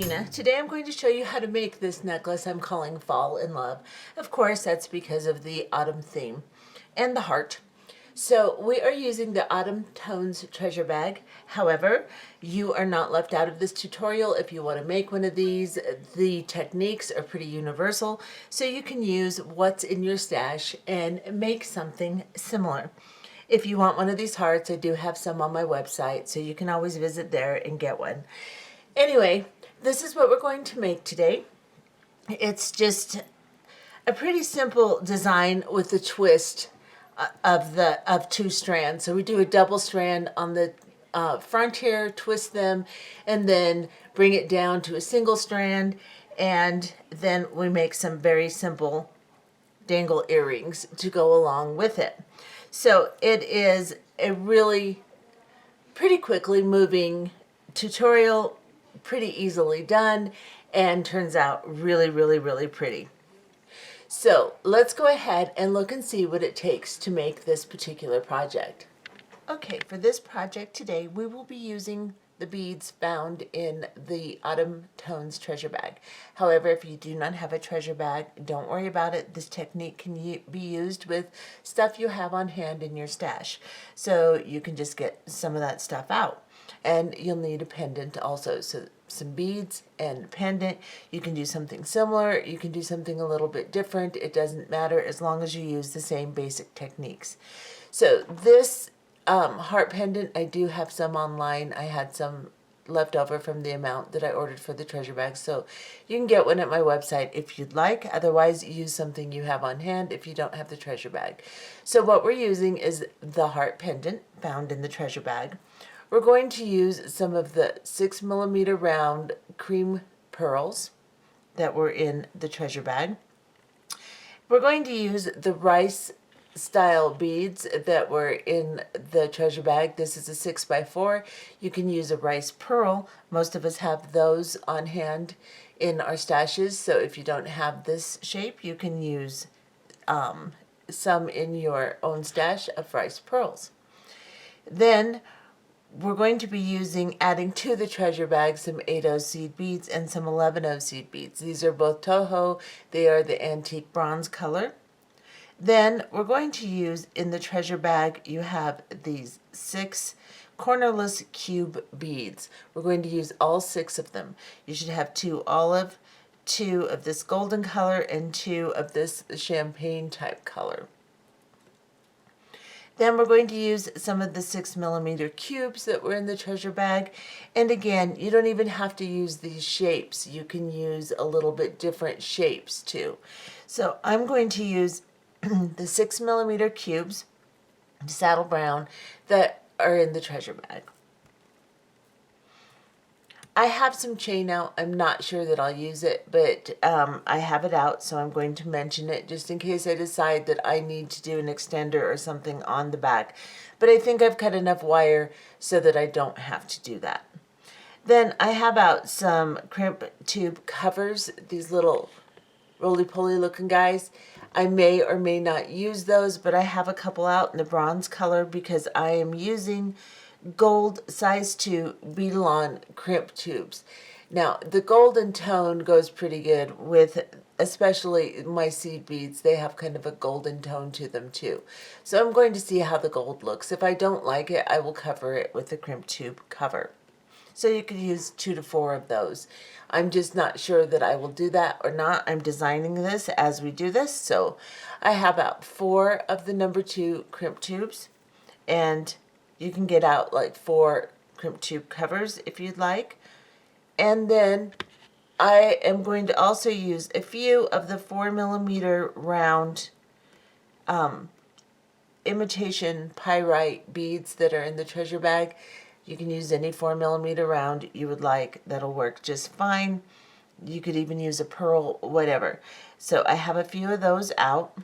Gina. Today I'm going to show you how to make this necklace I'm calling Fall in Love. Of course, that's because of the autumn theme and the heart. So we are using the Autumn Tones treasure bag. However, you are not left out of this tutorial if you want to make one of these. The techniques are pretty universal, so you can use what's in your stash and make something similar. If you want one of these hearts, I do have some on my website, so you can always visit there and get one. Anyway, this is what we're going to make today. It's just a pretty simple design with a twist of two strands. So we do a double strand on the front here, twist them, and then bring it down to a single strand, and then we make some very simple dangle earrings to go along with it. So it is a really pretty quickly moving tutorial, pretty easily done, and turns out really, really, really pretty. So let's go ahead and look and see what it takes to make this particular project. Okay, for this project today, we will be using the beads found in the Autumn Tones treasure bag. However, if you do not have a treasure bag, don't worry about it. This technique can be used with stuff you have on hand in your stash. So you can just get some of that stuff out. And you'll need a pendant also. So some beads and a pendant. You can do something similar. You can do something a little bit different. It doesn't matter as long as you use the same basic techniques. So this heart pendant, I do have some online. I had some left over from the amount that I ordered for the treasure bag. So you can get one at my website if you'd like. Otherwise, use something you have on hand if you don't have the treasure bag. So what we're using is the heart pendant found in the treasure bag. We're going to use some of the 6mm round cream pearls that were in the treasure bag. We're going to use the rice style beads that were in the treasure bag. This is a 6x4. You can use a rice pearl. Most of us have those on hand in our stashes. So if you don't have this shape, you can use some in your own stash of rice pearls. Then we're going to be adding to the treasure bag some 8/0 seed beads and some 11/0 seed beads. These are both Toho. They are the antique bronze color. Then we're going to use in the treasure bag, you have these 6 cornerless cube beads. We're going to use all 6 of them. You should have 2 olive, 2 of this golden color, and 2 of this champagne type color. Then we're going to use some of the 6mm cubes that were in the treasure bag. And again, you don't even have to use these shapes. You can use a little bit different shapes too. So I'm going to use the 6mm cubes, saddle brown, that are in the treasure bag. I have some chain out. I'm not sure that I'll use it, but I have it out, so I'm going to mention it just in case I decide that I need to do an extender or something on the back. But I think I've cut enough wire so that I don't have to do that. Then I have out some crimp tube covers, these little roly-poly looking guys. I may or may not use those, but I have a couple out in the bronze color because I am using gold size 2 Beadalon crimp tubes. Now the golden tone goes pretty good with especially my seed beads. They have kind of a golden tone to them too. So I'm going to see how the gold looks. If I don't like it, I will cover it with the crimp tube cover. So you could use 2 to 4 of those. I'm just not sure that I will do that or not. I'm designing this as we do this. So I have out 4 of the number 2 crimp tubes, and you can get out like 4 crimp tube covers if you'd like. And then I am going to also use a few of the 4mm round imitation pyrite beads that are in the treasure bag. You can use any 4mm round you would like. That'll work just fine. You could even use a pearl, whatever. So I have a few of those out.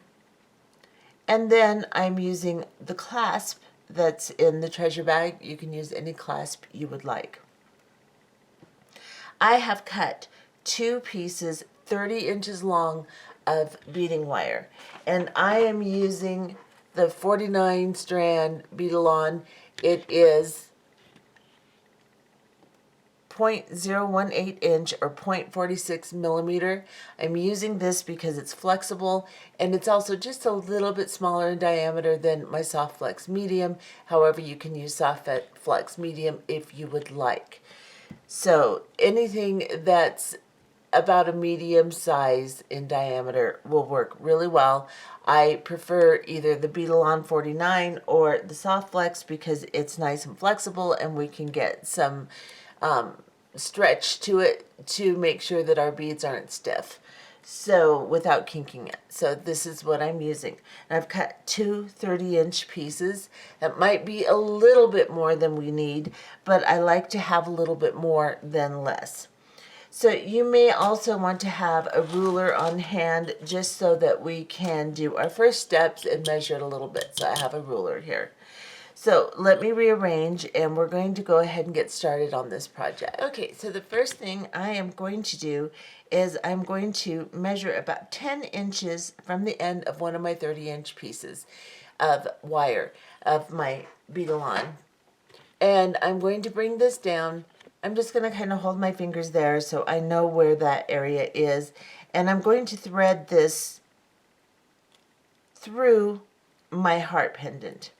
And then I'm using the clasp that's in the treasure bag. You can use any clasp you would like. I have cut 2 pieces 30 inches long of beading wire, and I am using the 49 strand Beadalon. It is .018 inch or .46 millimeter. I'm using this because it's flexible and it's also just a little bit smaller in diameter than my soft flex medium. However, you can use soft flex medium if you would like. So anything that's about a medium size in diameter will work really well. I prefer either the Beadalon 49 or the soft flex because it's nice and flexible and we can get some stretch to it to make sure that our beads aren't stiff, so without kinking it. So this is what I'm using. And I've cut two 30-inch pieces. That might be a little bit more than we need, but I like to have a little bit more than less. So you may also want to have a ruler on hand just so that we can do our first steps and measure it a little bit. So I have a ruler here. So let me rearrange and we're going to go ahead and get started on this project. Okay, so the first thing I am going to do is I'm going to measure about 10 inches from the end of one of my 30-inch pieces of wire of my Beadalon. And I'm going to bring this down. I'm just going to kind of hold my fingers there so I know where that area is. And I'm going to thread this through my heart pendant.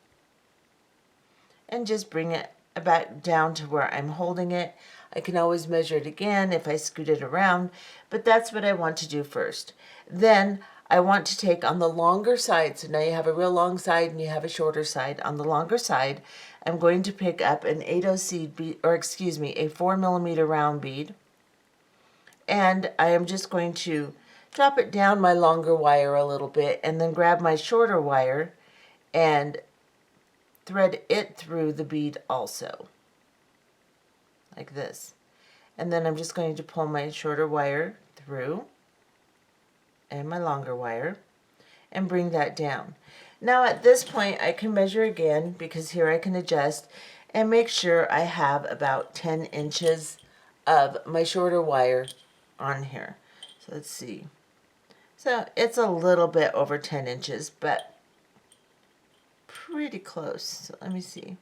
And just bring it about down to where I'm holding it. I can always measure it again if I scoot it around, but that's what I want to do first. Then I want to take on the longer side, so now you have a real long side and you have a shorter side. On the longer side, I'm going to pick up an 8/0 seed bead, or excuse me, a 4 millimeter round bead, and I am just going to drop it down my longer wire a little bit and then grab my shorter wire and thread it through the bead also, like this. And then I'm just going to pull my shorter wire through and my longer wire and bring that down. Now at this point I can measure again because here I can adjust and make sure I have about 10 inches of my shorter wire on here. So let's see. So it's a little bit over 10 inches, but pretty close. So let me see.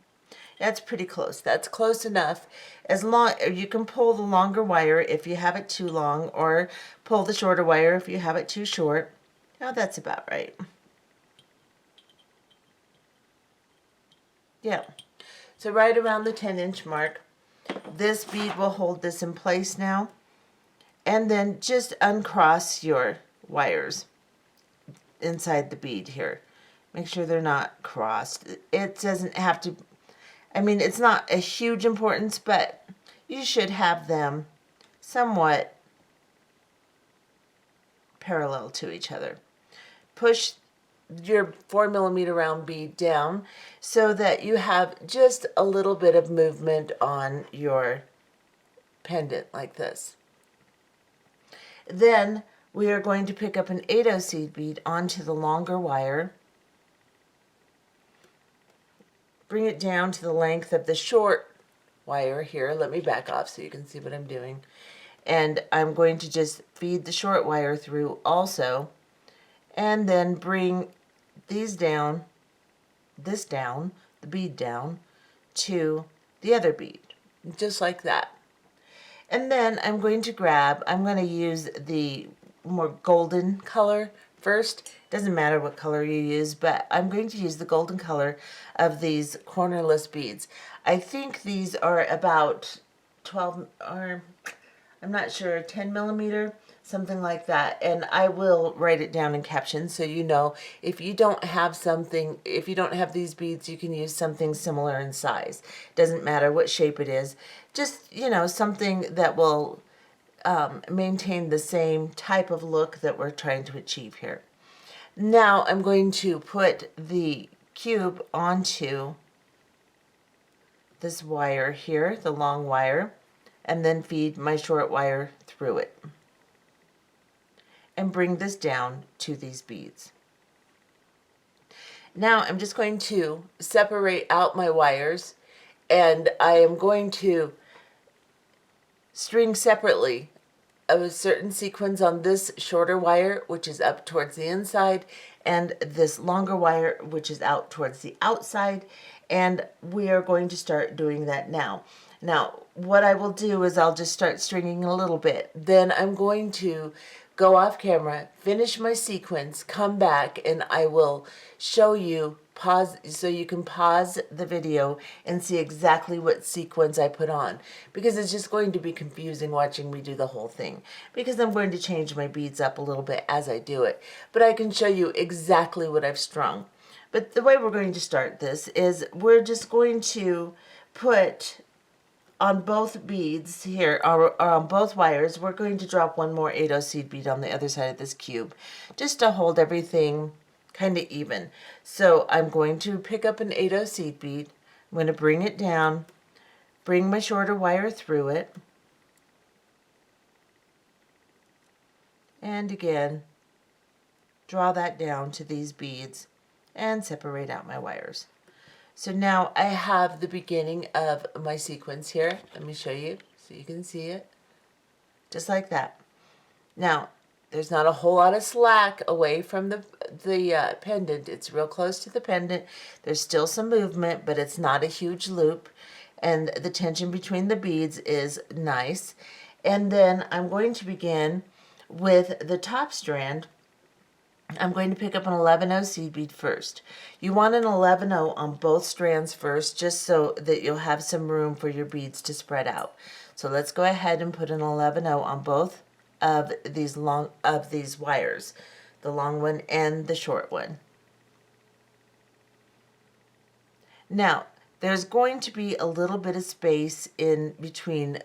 That's pretty close. That's close enough. As long you can pull the longer wire if you have it too long, or pull the shorter wire if you have it too short. Now that's about right. Yeah. So right around the 10-inch mark. This bead will hold this in place now. And then just uncross your wires inside the bead here. Make sure they're not crossed. It doesn't have to, I mean, it's not a huge importance, but you should have them somewhat parallel to each other. Push your 4 millimeter round bead down so that you have just a little bit of movement on your pendant like this. Then we are going to pick up an 8/0 seed bead onto the longer wire. Bring it down to the length of the short wire here. Let me back off so you can see what I'm doing. And I'm going to just feed the short wire through also, and then bring these down, this down, the bead down, to the other bead, just like that. And then I'm going to use the more golden color first. Doesn't matter what color you use, but I'm going to use the golden color of these cornerless beads. I think these are about 12, or I'm not sure, 10 millimeter, something like that. And I will write it down in captions so you know if you don't have something, if you don't have these beads, you can use something similar in size. Doesn't matter what shape it is. Just, you know, something that will maintain the same type of look that we're trying to achieve here. Now I'm going to put the cube onto this wire here, the long wire, and then feed my short wire through it. And bring this down to these beads. Now I'm just going to separate out my wires, and I am going to string separately a certain sequence on this shorter wire, which is up towards the inside, and this longer wire, which is out towards the outside, and we are going to start doing that now. Now, what I will do is I'll just start stringing a little bit. Then I'm going to go off camera, finish my sequence, come back, and I will show you, pause, so you can pause the video and see exactly what sequence I put on. Because it's just going to be confusing watching me do the whole thing. Because I'm going to change my beads up a little bit as I do it. But I can show you exactly what I've strung. But the way we're going to start this is we're just going to put on both beads here, or on both wires, we're going to drop one more 8/0 seed bead on the other side of this cube, just to hold everything kind of even. So I'm going to pick up an 8/0 seed bead, I'm going to bring it down, bring my shorter wire through it, and again, draw that down to these beads, and separate out my wires. So now I have the beginning of my sequence here. Let me show you so you can see it. Just like that. Now, there's not a whole lot of slack away from the pendant. It's real close to the pendant. There's still some movement, but it's not a huge loop. And the tension between the beads is nice. And then I'm going to begin with the top strand. I'm going to pick up an 11/0 seed bead first. You want an 11/0 on both strands first, just so that you'll have some room for your beads to spread out. So let's go ahead and put an 11/0 on both of these wires, the long one and the short one. Now, there's going to be a little bit of space in between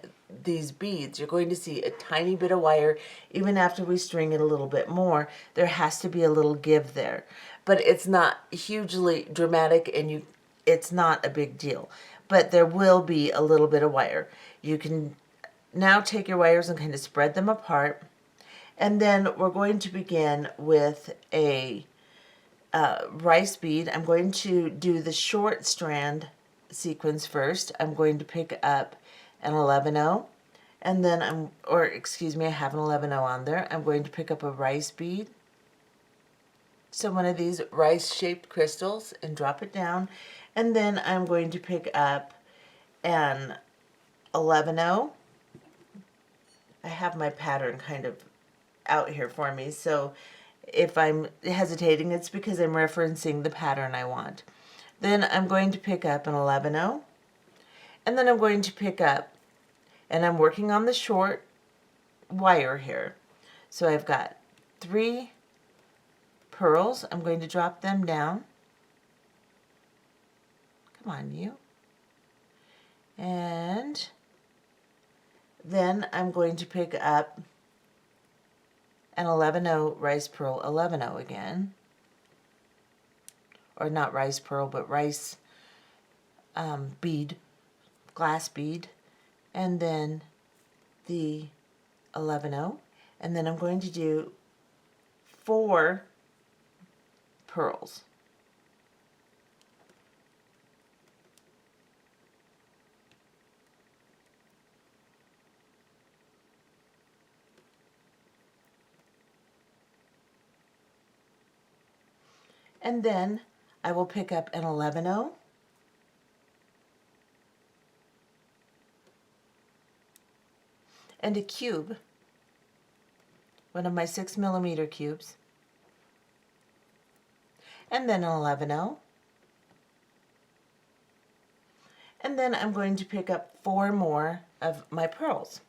these beads. You're going to see a tiny bit of wire. Even after we string it a little bit more, there has to be a little give there. But it's not hugely dramatic, and it's not a big deal. But there will be a little bit of wire. You can now take your wires and kind of spread them apart. And then we're going to begin with a rice bead. I'm going to do the short strand sequence first. I'm going to pick up an 11/0, and then I have an 11/0 on there. I'm going to pick up a rice bead, so one of these rice-shaped crystals, and drop it down. And then I'm going to pick up an 11/0. I have my pattern kind of out here for me, so if I'm hesitating, it's because I'm referencing the pattern I want. Then I'm going to pick up an 11/0, and then I'm going to pick up, and I'm working on the short wire here. So I've got 3 pearls. I'm going to drop them down. Come on, you. And then I'm going to pick up an 11/0 rice pearl 11/0 again, or not rice pearl, but rice bead, glass bead, and then the 11/0, and then I'm going to do 4 pearls. And then I will pick up an 11/0, and a cube, one of my 6mm cubes, and then an 11/0, and then I'm going to pick up 4 more of my pearls.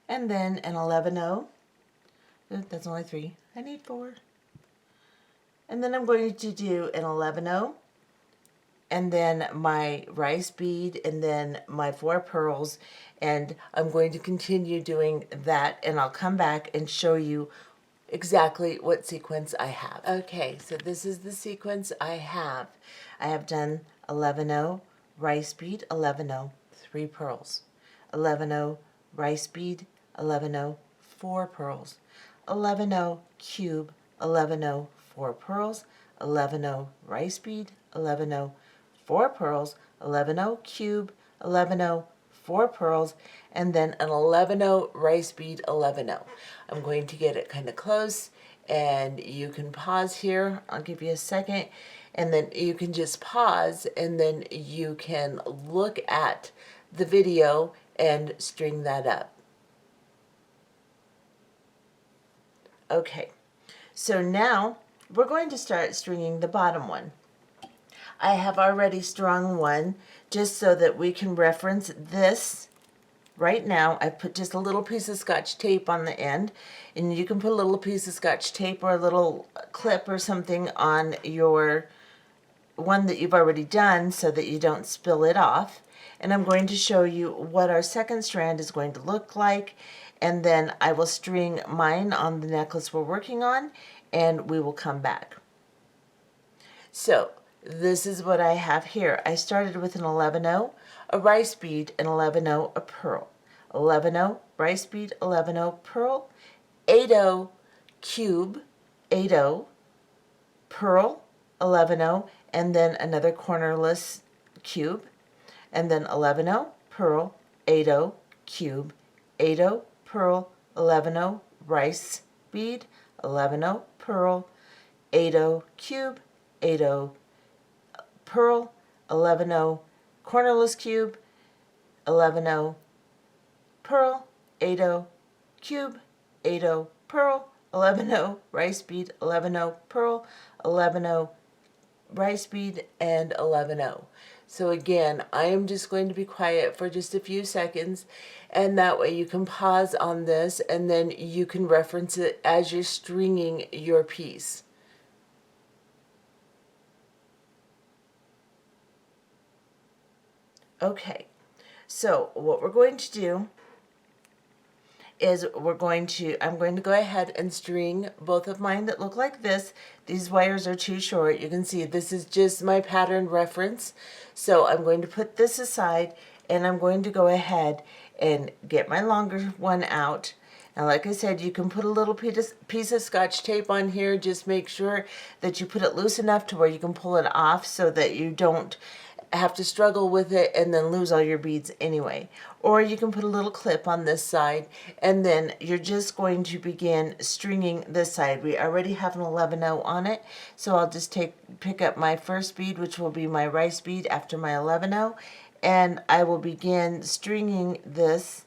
And then an 11/0. That's only 3. I need 4. And then I'm going to do an 11/0, and then my rice bead, and then my 4 pearls, and I'm going to continue doing that, and I'll come back and show you exactly what sequence I have. Okay, so this is the sequence I have. I have done 11/0, rice bead, 11/0, 3 pearls, 11/0, rice bead, 11/0, 4 pearls, 11/0, cube, 11/0, 4 pearls, 11/0, rice bead, 11/0, 4 pearls, 11/0, cube, 11/0, 4 pearls, and then an 11-0 rice bead 11-0. I'm going to get it kind of close, and you can pause here. I'll give you a second, and then you can just pause, and then you can look at the video and string that up. Okay, so now we're going to start stringing the bottom one. I have already strung one just so that we can reference this. Right now, I put just a little piece of Scotch tape on the end, and you can put a little piece of Scotch tape or a little clip or something on your one that you've already done so that you don't spill it off. And I'm going to show you what our second strand is going to look like, and then I will string mine on the necklace we're working on, and we will come back. So this is what I have here. I started with an 11-0, a rice bead, an 11-0, a pearl. 11-0, rice bead, 11-0, pearl, 8-0, cube, 8-0, pearl, 11-0, and then another cornerless cube, and then 11-0, pearl, 8-0, cube, 8-0, pearl, 11-0, rice bead, 11-0, pearl, 8-0, cube, 8-0, pearl, 11-0, cornerless cube, 11-0, pearl, 8-0, cube, 8-0, pearl, 11-0, rice bead, 11-0, pearl, 11-0, rice bead, and 11-0. So again, I am just going to be quiet for just a few seconds, and that way you can pause on this and then you can reference it as you're stringing your piece. Okay, so what we're going to do is I'm going to go ahead and string both of mine that look like this. These wires are too short. You can see this is just my pattern reference. So I'm going to put this aside, and I'm going to go ahead and get my longer one out. Now, like I said, you can put a little piece of Scotch tape on here. Just make sure that you put it loose enough to where you can pull it off so that you don't have to struggle with it and then lose all your beads anyway. Or you can put a little clip on this side, and then you're just going to begin stringing this side. We already have an 11-0 on it, so I'll just pick up my first bead, which will be my rice bead after my 11-0, and I will begin stringing this,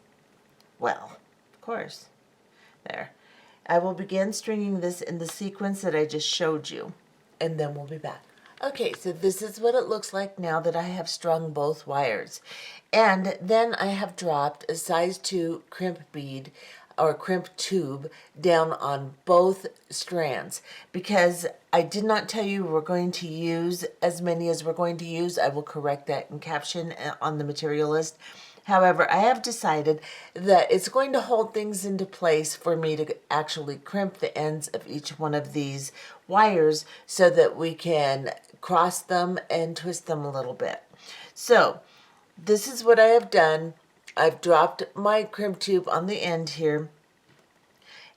well, of course, there. I will begin stringing this in the sequence that I just showed you, and then we'll be back. Okay, so this is what it looks like now that I have strung both wires. And then I have dropped a size 2 crimp bead or crimp tube down on both strands. Because I did not tell you we're going to use as many as we're going to use. I will correct that in caption on the material list. However, I have decided that it's going to hold things into place for me to actually crimp the ends of each one of these wires so that we can cross them and twist them a little bit. So this is what I have done. I've dropped my crimp tube on the end here,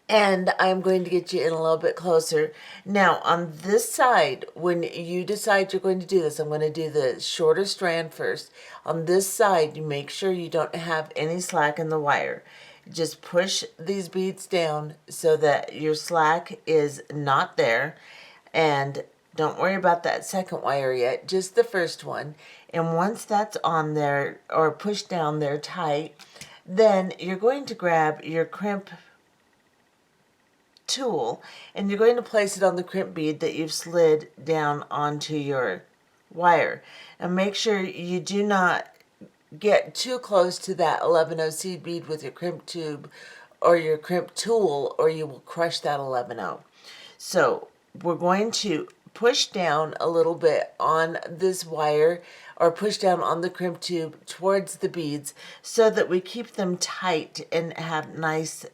and I'm going to get you in a little bit closer. Now, on this side, when you decide you're going to do this, I'm going to do the shorter strand first. On this side, you make sure you don't have any slack in the wire. Just push these beads down so that your slack is not there, and don't worry about that second wire yet, just the first one. And once that's on there or pushed down there tight, then you're going to grab your crimp tool and you're going to place it on the crimp bead that you've slid down onto your wire. And make sure you do not get too close to that 11-0 seed bead with your crimp tube or your crimp tool, or you will crush that 11-0. So we're going to push down a little bit on this wire, or push down on the crimp tube towards the beads so that we keep them tight and have nice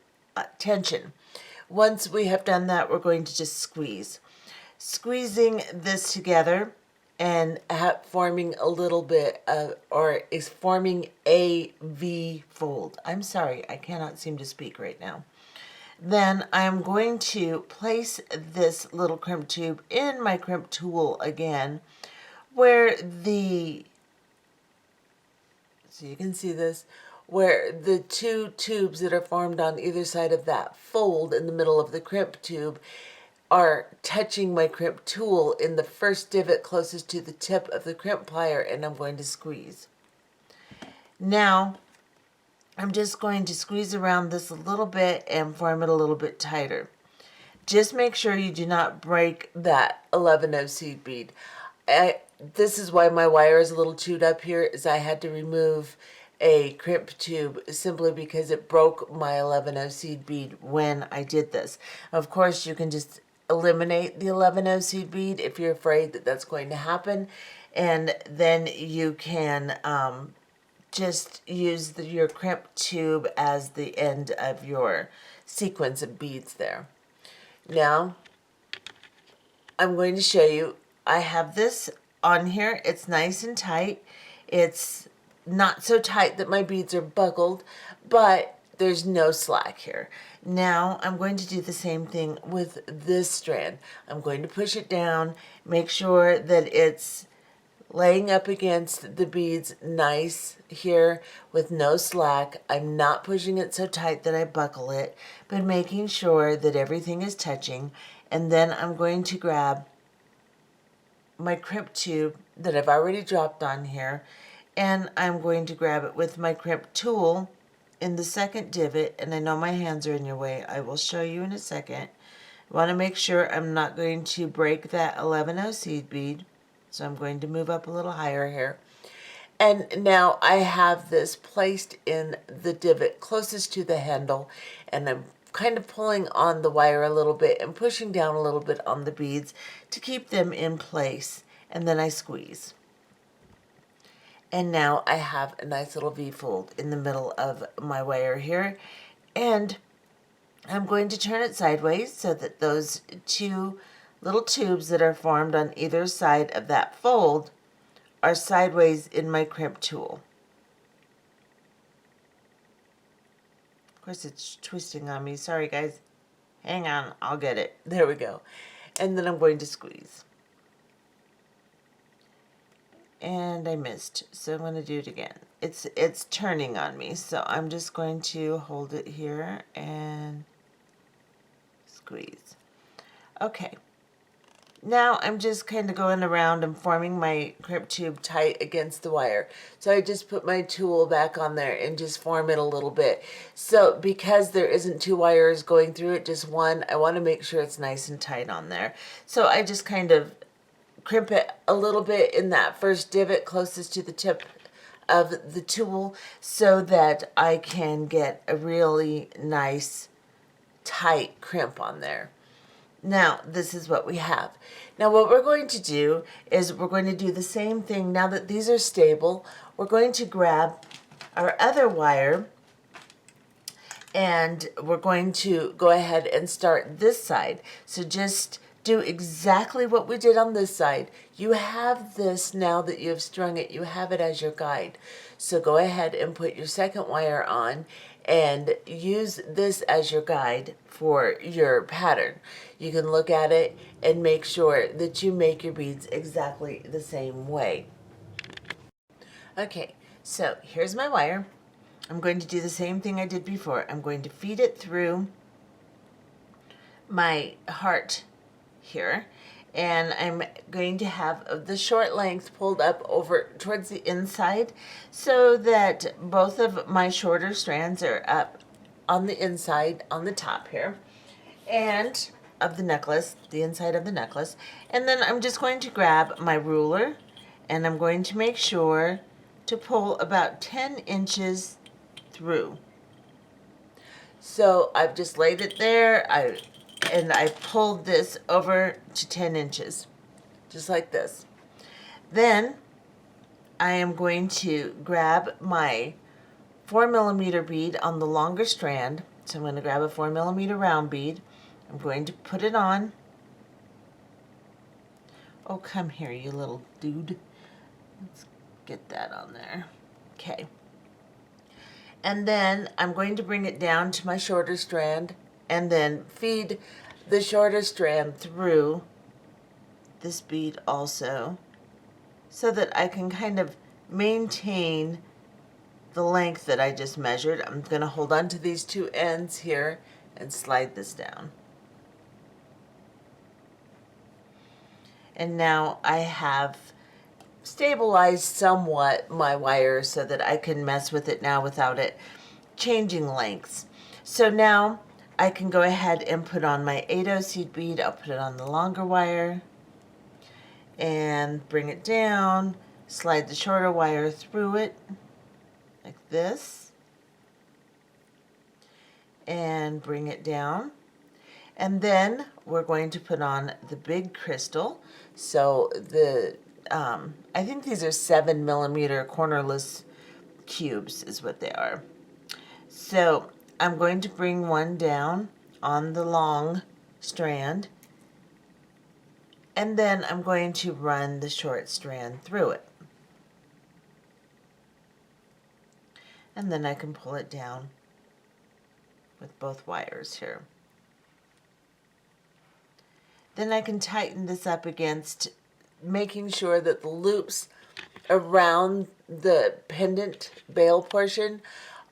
tension. Once we have done that, we're going to just squeeze. Squeezing this together and forming a little bit of, or is forming a V fold. I'm sorry, I cannot seem to speak right now. Then I'm going to place this little crimp tube in my crimp tool again, where the So you can see this, where the two tubes that are formed on either side of that fold in the middle of the crimp tube are touching my crimp tool in the first divot closest to the tip of the crimp plier, and I'm going to squeeze. Now, I'm just going to squeeze around this a little bit and form it a little bit tighter. Just make sure you do not break that 11-0 seed bead. This is why my wire is a little chewed up here, is I had to remove a crimp tube simply because it broke my 11-0 seed bead when I did this. Of course, you can just eliminate the 11-0 seed bead if you're afraid that that's going to happen, and then you can just use your crimp tube as the end of your sequence of beads there. Now, I'm going to show you, I have this on here. It's nice and tight. It's not so tight that my beads are buckled, but there's no slack here. Now, I'm going to do the same thing with this strand. I'm going to push it down, make sure that it's laying up against the beads nice here with no slack. I'm not pushing it so tight that I buckle it, but making sure that everything is touching. And then I'm going to grab my crimp tube that I've already dropped on here, and I'm going to grab it with my crimp tool in the second divot. And I know my hands are in your way. I will show you in a second. I want to make sure I'm not going to break that 11-0 seed bead. So I'm going to move up a little higher here. And now I have this placed in the divot closest to the handle, and I'm kind of pulling on the wire a little bit and pushing down a little bit on the beads to keep them in place. And then I squeeze. And now I have a nice little V-fold in the middle of my wire here. And I'm going to turn it sideways so that those two little tubes that are formed on either side of that fold are sideways in my crimp tool. Of course, it's twisting on me. Sorry, guys. Hang on, I'll get it. There we go. And then I'm going to squeeze. And I missed, so I'm going to do it again. It's turning on me, so I'm just going to hold it here and squeeze. Okay. Now I'm just kind of going around and forming my crimp tube tight against the wire. So I just put my tool back on there and just form it a little bit. So because there isn't two wires going through it, just one, I want to make sure it's nice and tight on there. So I just kind of crimp it a little bit in that first divot closest to the tip of the tool so that I can get a really nice tight crimp on there. Now, this is what we have. Now, what we're going to do is we're going to do the same thing. Now that these are stable, we're going to grab our other wire and we're going to go ahead and start this side. So just do exactly what we did on this side. You have this now that you have strung it, you have it as your guide. So go ahead and put your second wire on and use this as your guide for your pattern. You can look at it and make sure that you make your beads exactly the same way. Okay, so here's my wire. I'm going to do the same thing I did before. I'm going to feed it through my heart here, and I'm going to have the short length pulled up over towards the inside so that both of my shorter strands are up on the inside, on the top here, and of the necklace, the inside of the necklace. And then I'm just going to grab my ruler and I'm going to make sure to pull about 10 inches through. So I've just laid it there, and I pulled this over to 10 inches, just like this. Then I am going to grab my 4mm bead on the longer strand. So I'm going to grab a 4mm round bead. I'm going to put it on. Oh, come here, you little dude. Let's get that on there. Okay. And then I'm going to bring it down to my shorter strand and then feed the shorter strand through this bead also so that I can kind of maintain the length that I just measured. I'm going to hold on to these two ends here and slide this down. And now I have stabilized somewhat my wire so that I can mess with it now without it changing lengths. So now I can go ahead and put on my 8/0 seed bead. I'll put it on the longer wire and bring it down, slide the shorter wire through it like this, and bring it down. And then we're going to put on the big crystal. So I think these are 7mm cornerless cubes is what they are. So I'm going to bring one down on the long strand, and then I'm going to run the short strand through it. And then I can pull it down with both wires here. Then I can tighten this up against making sure that the loops around the pendant bail portion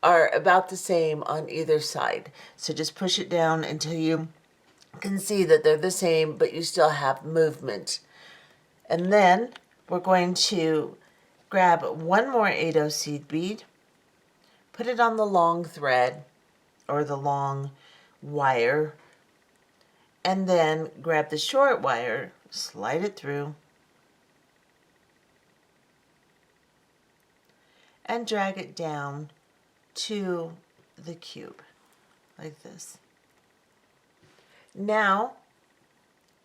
are about the same on either side. So just push it down until you can see that they're the same, but you still have movement. And then we're going to grab one more 8/0 seed bead, put it on the long thread or the long wire, and then grab the short wire, slide it through, and drag it down to the cube, like this. Now,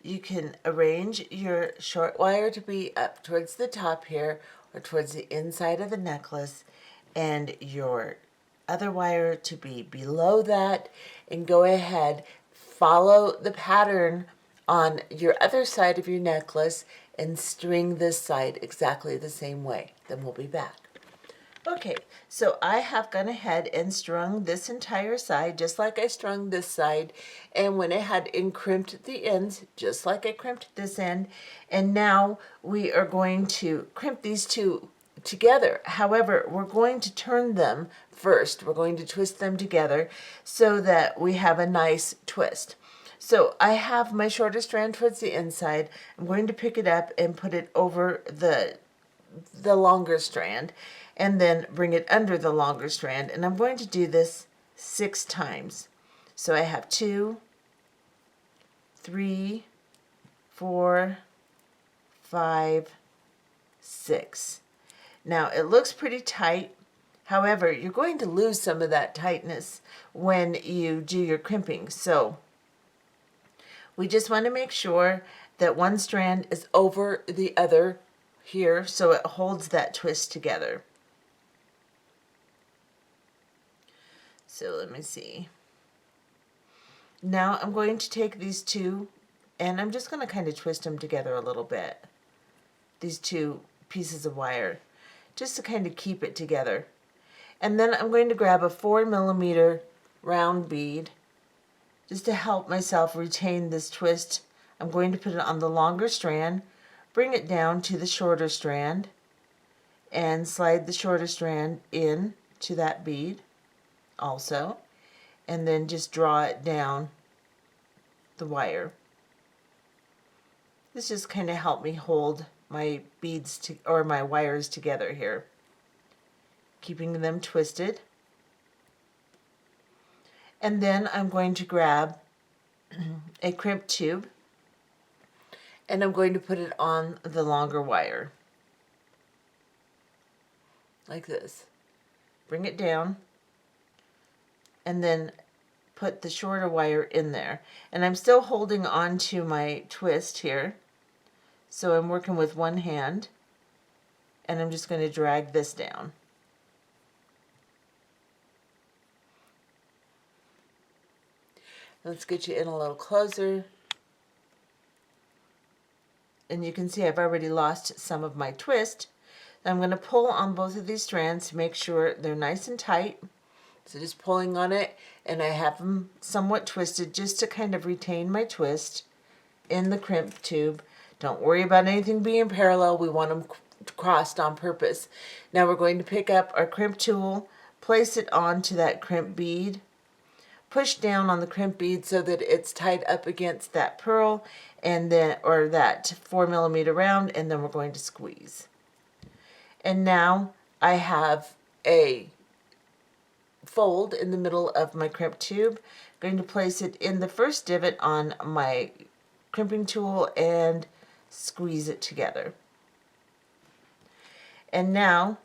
you can arrange your short wire to be up towards the top here, or towards the inside of the necklace, and your other wire to be below that, and go ahead, follow the pattern on your other side of your necklace and string this side exactly the same way. Then we'll be back. Okay, so I have gone ahead and strung this entire side just like I strung this side, and went ahead and crimped the ends just like I crimped this end. And now we are going to crimp these two together. However, we're going to turn them first. We're going to twist them together so that we have a nice twist. So I have my shorter strand towards the inside. I'm going to pick it up and put it over the longer strand, and then bring it under the longer strand, and I'm going to do this 6 times. So I have 2, 3, 4, 5, 6. Now it looks pretty tight. However, you're going to lose some of that tightness when you do your crimping. So we just want to make sure that one strand is over the other here so it holds that twist together. So let me see. Now I'm going to take these two and I'm just going to kind of twist them together a little bit. These two pieces of wire, just to kind of keep it together. And then I'm going to grab a 4mm round bead just to help myself retain this twist. I'm going to put it on the longer strand, bring it down to the shorter strand, and slide the shorter strand in to that bead also, and then just draw it down the wire. This just kind of helped me hold my beads or my wires together here, keeping them twisted. And then I'm going to grab a crimp tube and I'm going to put it on the longer wire like this. Bring it down and then put the shorter wire in there. And I'm still holding on to my twist here. So I'm working with one hand and I'm just going to drag this down. Let's get you in a little closer. And you can see I've already lost some of my twist. I'm going to pull on both of these strands to make sure they're nice and tight. So just pulling on it, and I have them somewhat twisted just to kind of retain my twist in the crimp tube. Don't worry about anything being parallel. We want them crossed on purpose. Now we're going to pick up our crimp tool, place it onto that crimp bead, push down on the crimp bead so that it's tied up against that pearl, and then, or that 4mm round, and then we're going to squeeze. And now I have a fold in the middle of my crimp tube. I'm going to place it in the first divot on my crimping tool and squeeze it together. And now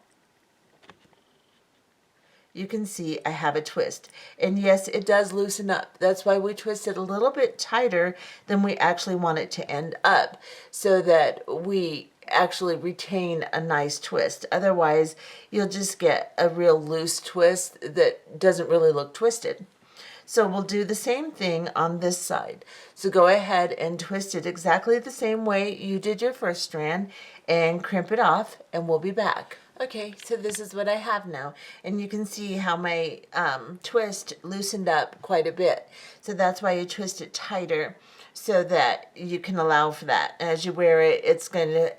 you can see I have a twist. And yes, it does loosen up. That's why we twist it a little bit tighter than we actually want it to end up, so that we actually retain a nice twist. Otherwise, you'll just get a real loose twist that doesn't really look twisted. So we'll do the same thing on this side. So go ahead and twist it exactly the same way you did your first strand and crimp it off, and we'll be back. Okay, so this is what I have now, and you can see how my twist loosened up quite a bit. So that's why you twist it tighter, so that you can allow for that. As you wear it, it's going to,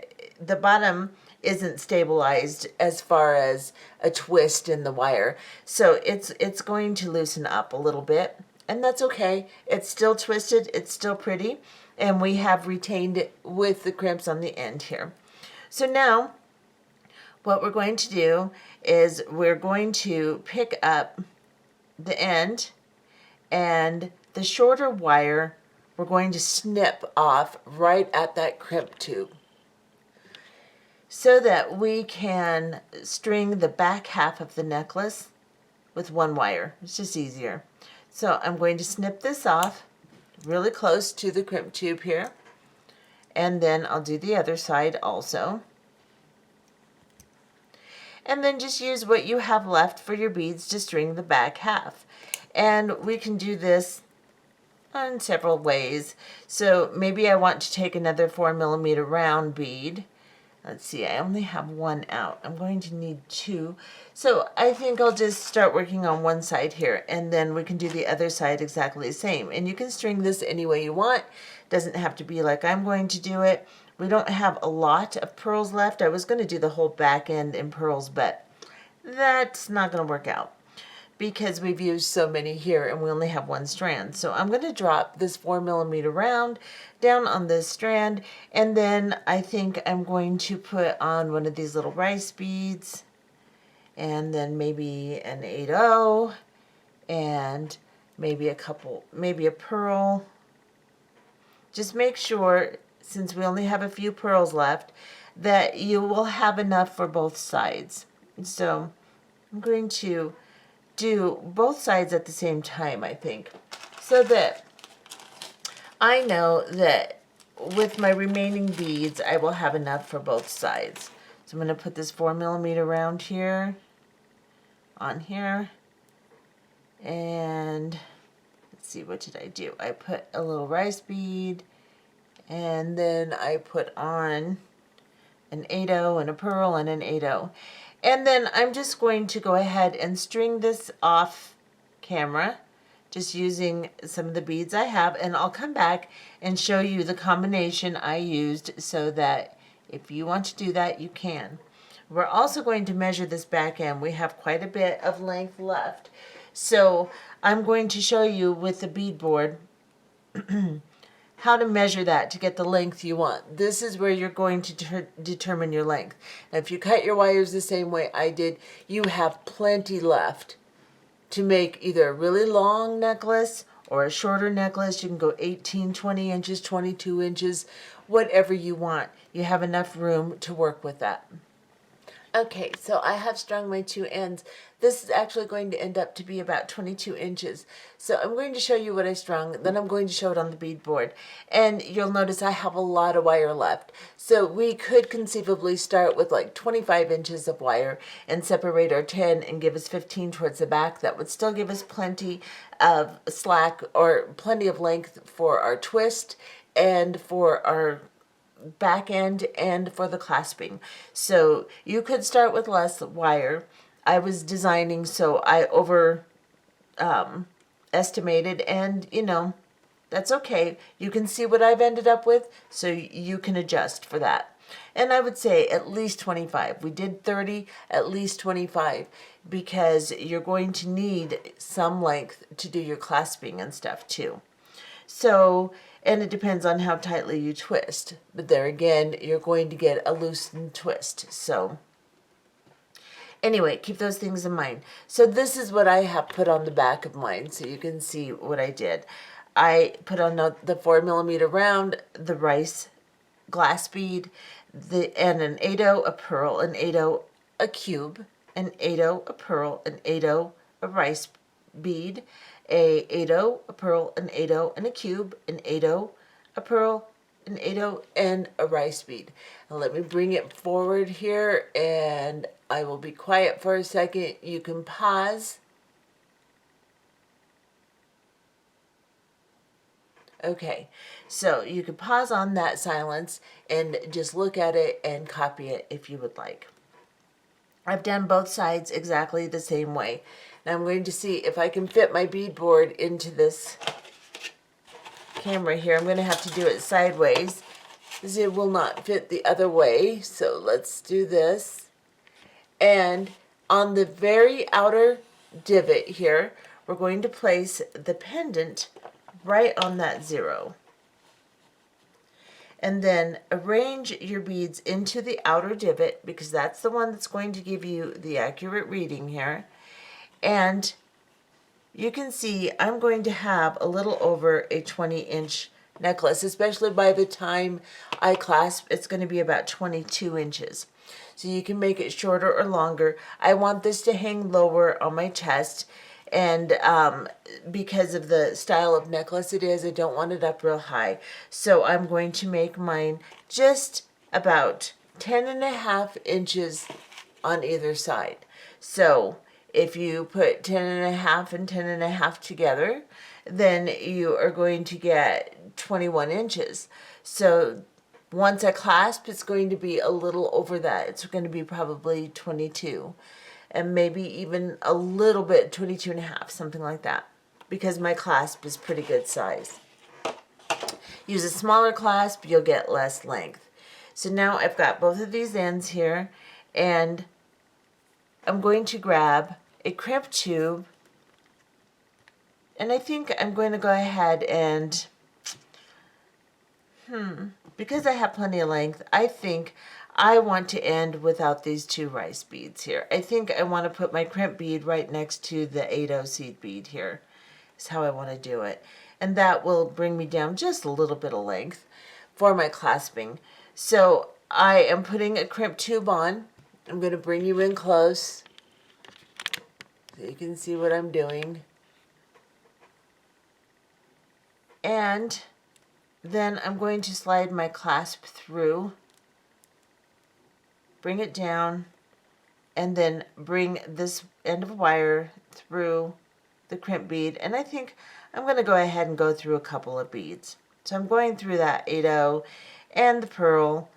the bottom isn't stabilized as far as a twist in the wire. So it's going to loosen up a little bit, and that's okay. It's still twisted, it's still pretty, and we have retained it with the crimps on the end here. So now what we're going to do is we're going to pick up the end, and the shorter wire we're going to snip off right at that crimp tube, so that we can string the back half of the necklace with one wire. It's just easier. So I'm going to snip this off really close to the crimp tube here, and then I'll do the other side also. And then just use what you have left for your beads to string the back half. And we can do this in several ways. So maybe I want to take another 4mm round bead. Let's see, I only have one out. I'm going to need two. So I think I'll just start working on one side here, and then we can do the other side exactly the same. And you can string this any way you want. Doesn't have to be like I'm going to do it. We don't have a lot of pearls left. I was going to do the whole back end in pearls, but that's not going to work out because we've used so many here and we only have one strand. So I'm going to drop this 4mm round down on this strand, and then I think I'm going to put on one of these little rice beads, and then maybe an 8/0, and maybe a pearl. Just make sure, since we only have a few pearls left, that you will have enough for both sides. So I'm going to do both sides at the same time, I think, so that I know that with my remaining beads I will have enough for both sides. So I'm going to put this 4mm round here on here, and let's see, what did I do? I put a little rice bead, and then I put on an 8/0 and a pearl and an 8/0. And then I'm just going to go ahead and string this off camera, just using some of the beads I have, and I'll come back and show you the combination I used, so that if you want to do that, you can. We're also going to measure this back end. We have quite a bit of length left. So I'm going to show you with the bead board how to measure that to get the length you want. This is where you're going to determine your length. Now, if you cut your wires the same way I did, you have plenty left to make either a really long necklace or a shorter necklace. You can go 18, 20 inches, 22 inches, whatever you want. You have enough room to work with that. Okay, so I have strung my two ends. This is actually going to end up to be about 22 inches. So I'm going to show you what I strung, then I'm going to show it on the bead board. And you'll notice I have a lot of wire left. So we could conceivably start with like 25 inches of wire and separate our 10 and give us 15 towards the back. That would still give us plenty of slack, or plenty of length for our twist and for our back end and for the clasping. So you could start with less wire. I was designing, so I over estimated, and you know, that's okay. You can see what I've ended up with, so you can adjust for that. And I would say at least 25. We did 30, at least 25, because you're going to need some length to do your clasping and stuff too. So, and it depends on how tightly you twist. But there again, you're going to get a loosened twist. So, anyway, keep those things in mind. So this is what I have put on the back of mine, so you can see what I did. I put on the 4mm round, the rice glass bead, and an 8/0, a pearl, an 8/0, a cube, an 8/0, a pearl, an 8/0, a rice bead, a 8/0, a pearl, an 8/0, and a cube, an 8/0, a pearl, an 8/0, and a rice bead. Now let me bring it forward here, and I will be quiet for a second. You can pause. Okay, so you can pause on that silence and just look at it and copy it if you would like. I've done both sides exactly the same way. Now I'm going to see if I can fit my beadboard into this camera here. I'm going to have to do it sideways because it will not fit the other way. So let's do this. And on the very outer divot here, we're going to place the pendant right on that 0. And then arrange your beads into the outer divot, because that's the one that's going to give you the accurate reading here. And you can see I'm going to have a little over a 20-inch necklace, especially by the time I clasp, it's going to be about 22 inches. So you can make it shorter or longer. I want this to hang lower on my chest, and because of the style of necklace it is, I don't want it up real high. So I'm going to make mine just about 10.5 inches on either side. So if you put 10.5 and 10.5 together, then you are going to get 21 inches. So once I clasp, it's going to be a little over that. It's going to be probably 22. And maybe even a little bit, 22.5, something like that, because my clasp is pretty good size. Use a smaller clasp, you'll get less length. So now I've got both of these ends here, and I'm going to grab a crimp tube, and I think I'm going to go ahead and, because I have plenty of length, I think I want to end without these 2 rice beads here. I think I want to put my crimp bead right next to the 8/0 seed bead here. Is how I want to do it. And that will bring me down just a little bit of length for my clasping. So I am putting a crimp tube on. I'm going to bring you in close so you can see what I'm doing. And then I'm going to slide my clasp through, bring it down, and then bring this end of wire through the crimp bead. And I think I'm going to go ahead and go through a couple of beads. So I'm going through that 8/0 and the pearl.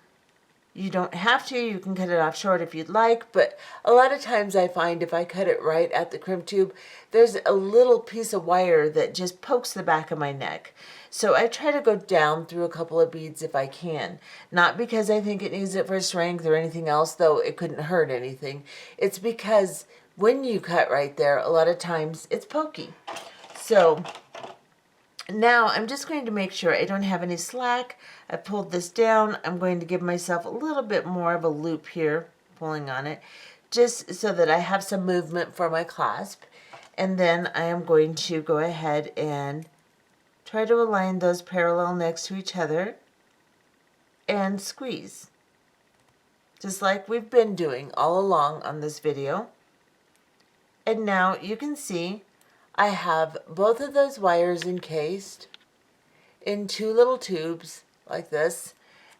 You don't have to, you can cut it off short if you'd like, but a lot of times I find if I cut it right at the crimp tube, there's a little piece of wire that just pokes the back of my neck. So I try to go down through a couple of beads if I can. Not because I think it needs it for strength or anything else, though it couldn't hurt anything. It's because when you cut right there, a lot of times it's pokey. So now I'm just going to make sure I don't have any slack. I pulled this down. I'm going to give myself a little bit more of a loop here, pulling on it, just so that I have some movement for my clasp. And then I am going to go ahead and try to align those parallel next to each other and squeeze, just like we've been doing all along on this video. And now you can see I have both of those wires encased in 2 little tubes like this.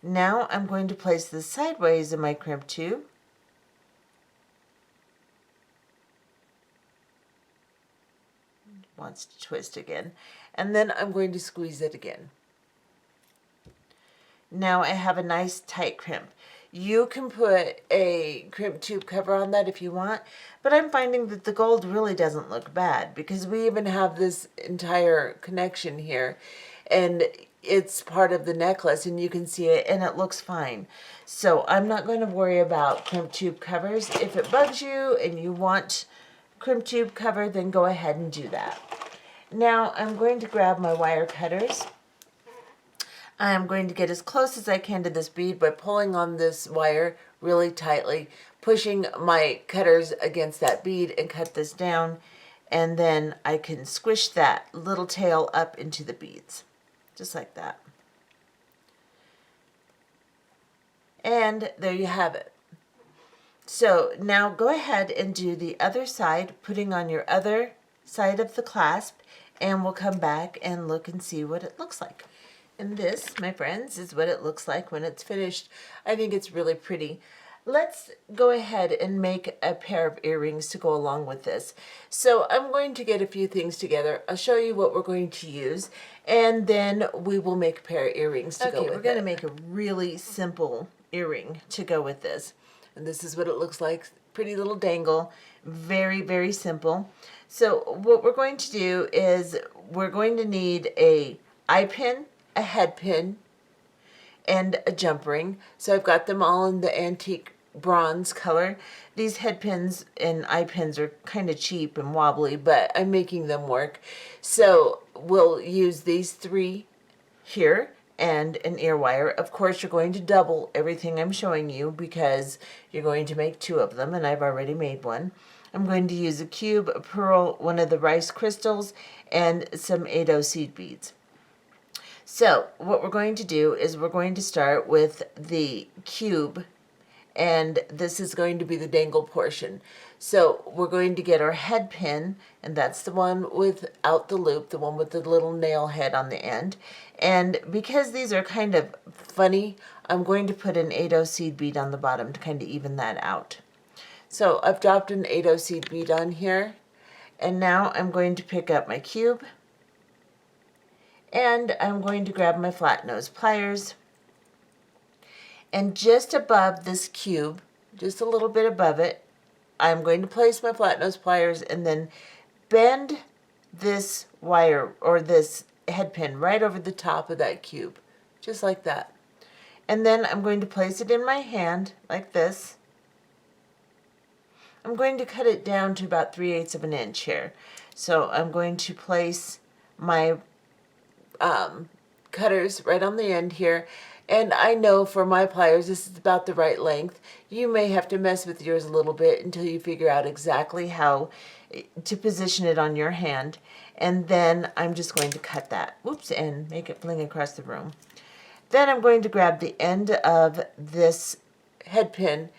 Now I'm going to place this sideways in my crimp tube. Wants to twist again. And then I'm going to squeeze it again. Now I have a nice tight crimp. You can put a crimp tube cover on that if you want, but I'm finding that the gold really doesn't look bad because we even have this entire connection here. And it's part of the necklace and you can see it and it looks fine. So I'm not going to worry about crimp tube covers. If it bugs you and you want crimp tube cover, then go ahead and do that. Now I'm going to grab my wire cutters. I'm going to get as close as I can to this bead by pulling on this wire really tightly, pushing my cutters against that bead and cut this down, and then I can squish that little tail up into the beads, just like that. And there you have it. So now go ahead and do the other side, putting on your other side of the clasp, and we'll come back and look and see what it looks like. And this, my friends, is what it looks like when it's finished. I think it's really pretty. Let's go ahead and make a pair of earrings to go along with this. So I'm going to get a few things together. I'll show you what we're going to use, and then we will make a pair of earrings to go with it. Okay, we're going to make a really simple earring to go with this. And this is what it looks like. Pretty little dangle. Very, very simple. So what we're going to do is we're going to need a eye pin, a head pin, and a jump ring. So I've got them all in the antique bronze color. These head pins and eye pins are kind of cheap and wobbly, but I'm making them work. So we'll use these three here and an ear wire. Of course, you're going to double everything I'm showing you because you're going to make two of them, and I've already made one. I'm going to use a cube, a pearl, one of the rice crystals, and some 8/0 seed beads. So what we're going to do is we're going to start with the cube, and this is going to be the dangle portion. So we're going to get our head pin, and that's the one without the loop, the one with the little nail head on the end. And because these are kind of funny, I'm going to put an 8/0 seed bead on the bottom to kind of even that out. So I've dropped an 8/0 seed bead on here, and now I'm going to pick up my cube, and I'm going to grab my flat nose pliers, and just above this cube, just a little bit above it, I'm going to place my flat nose pliers and then bend this wire or this head pin right over the top of that cube, just like that. And then I'm going to place it in my hand like this. I'm going to cut it down to about 3/8 of an inch here. So I'm going to place my cutters right on the end here, and I know for my pliers this is about the right length. You may have to mess with yours a little bit until you figure out exactly how to position it on your hand, and then I'm just going to cut that, whoops, and make it fling across the room. Then I'm going to grab the end of this head pin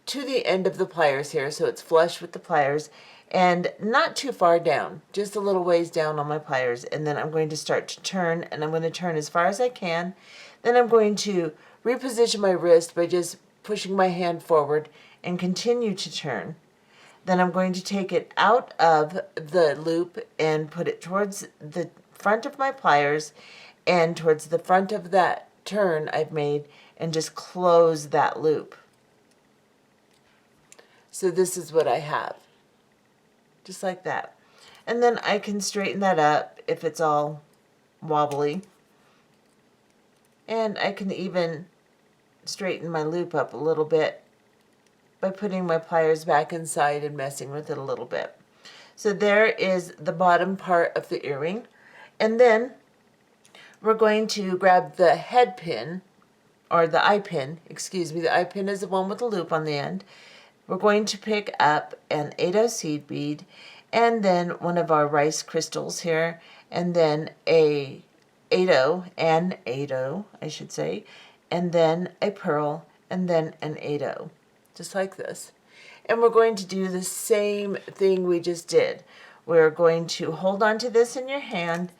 to the end of the pliers here, so it's flush with the pliers, and not too far down, just a little ways down on my pliers, and then I'm going to start to turn, and I'm going to turn as far as I can. Then I'm going to reposition my wrist by just pushing my hand forward and continue to turn. Then I'm going to take it out of the loop and put it towards the front of my pliers and towards the front of that turn I've made, and just close that loop. So this is what I have. Just like that. And then I can straighten that up if it's all wobbly. And I can even straighten my loop up a little bit by putting my pliers back inside and messing with it a little bit. So there is the bottom part of the earring. And then we're going to grab the head pin, or the eye pin, excuse me. The eye pin is the one with the loop on the end. We're going to pick up an 8/0 seed bead, and then one of our rice crystals here, and then a 8/0, I should say, and then a pearl, and then an 8/0, just like this. And we're going to do the same thing we just did. We're going to hold on to this in your hand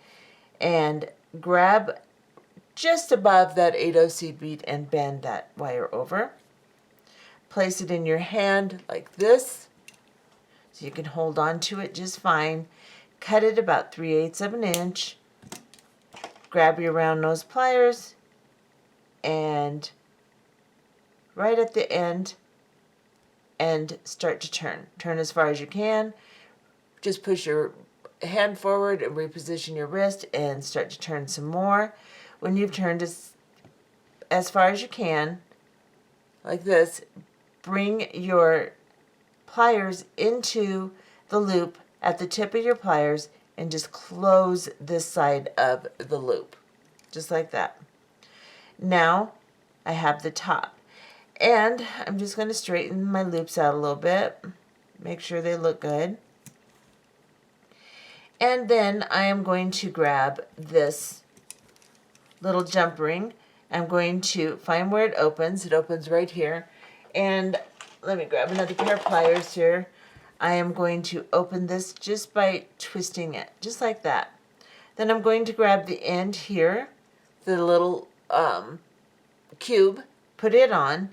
and grab just above that 8/0 seed bead and bend that wire over. Place it in your hand like this, so you can hold on to it just fine. Cut it about 3/8 of an inch. Grab your round nose pliers, and right at the end, and start to turn. Turn as far as you can. Just push your hand forward and reposition your wrist and start to turn some more. when you've turned as far as you can, like this, bring your pliers into the loop at the tip of your pliers and just close this side of the loop, just like that. Now I have the top, and I'm just going to straighten my loops out a little bit, make sure they look good. And then I am going to grab this little jump ring. I'm going to find where it opens. It opens right here. And let me grab another pair of pliers here. I am going to open this just by twisting it, just like that. Then I'm going to grab the end here, the little cube, put it on,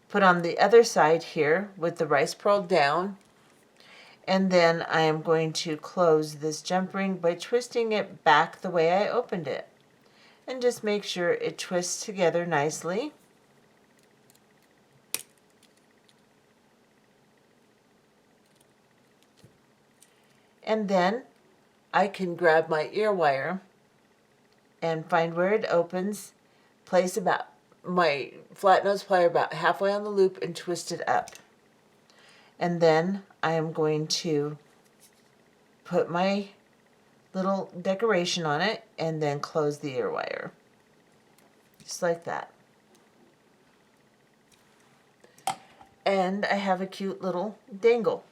put on the other side here with the rice pearl down, and then I am going to close this jump ring by twisting it back the way I opened it. And just make sure it twists together nicely. And then I can grab my ear wire and find where it opens, place about my flat nose plier about halfway on the loop and twist it up. And then I am going to put my little decoration on it and then close the ear wire. Just like that. And I have a cute little dangle.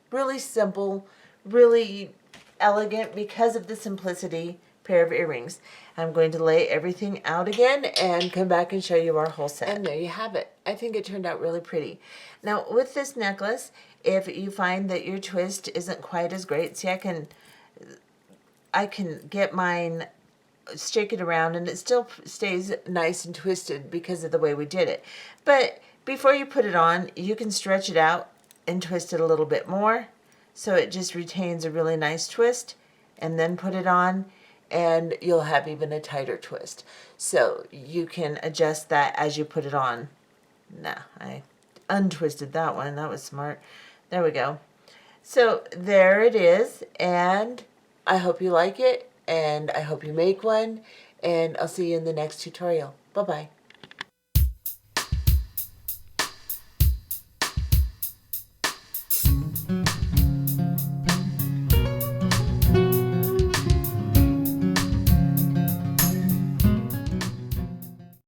Really simple, really elegant because of the simplicity pair of earrings. I'm going to lay everything out again and come back and show you our whole set. And there you have it. I think it turned out really pretty. Now with this necklace, if you find that your twist isn't quite as great, see, I can get mine, shake it around, and it still stays nice and twisted because of the way we did it. But before you put it on, you can stretch it out and twist it a little bit more so it just retains a really nice twist, and then put it on and you'll have even a tighter twist. So you can adjust that as you put it on. Nah, I untwisted that one. That was smart. There we go. So there it is, and I hope you like it, and I hope you make one, and I'll see you in the next tutorial. Bye-bye.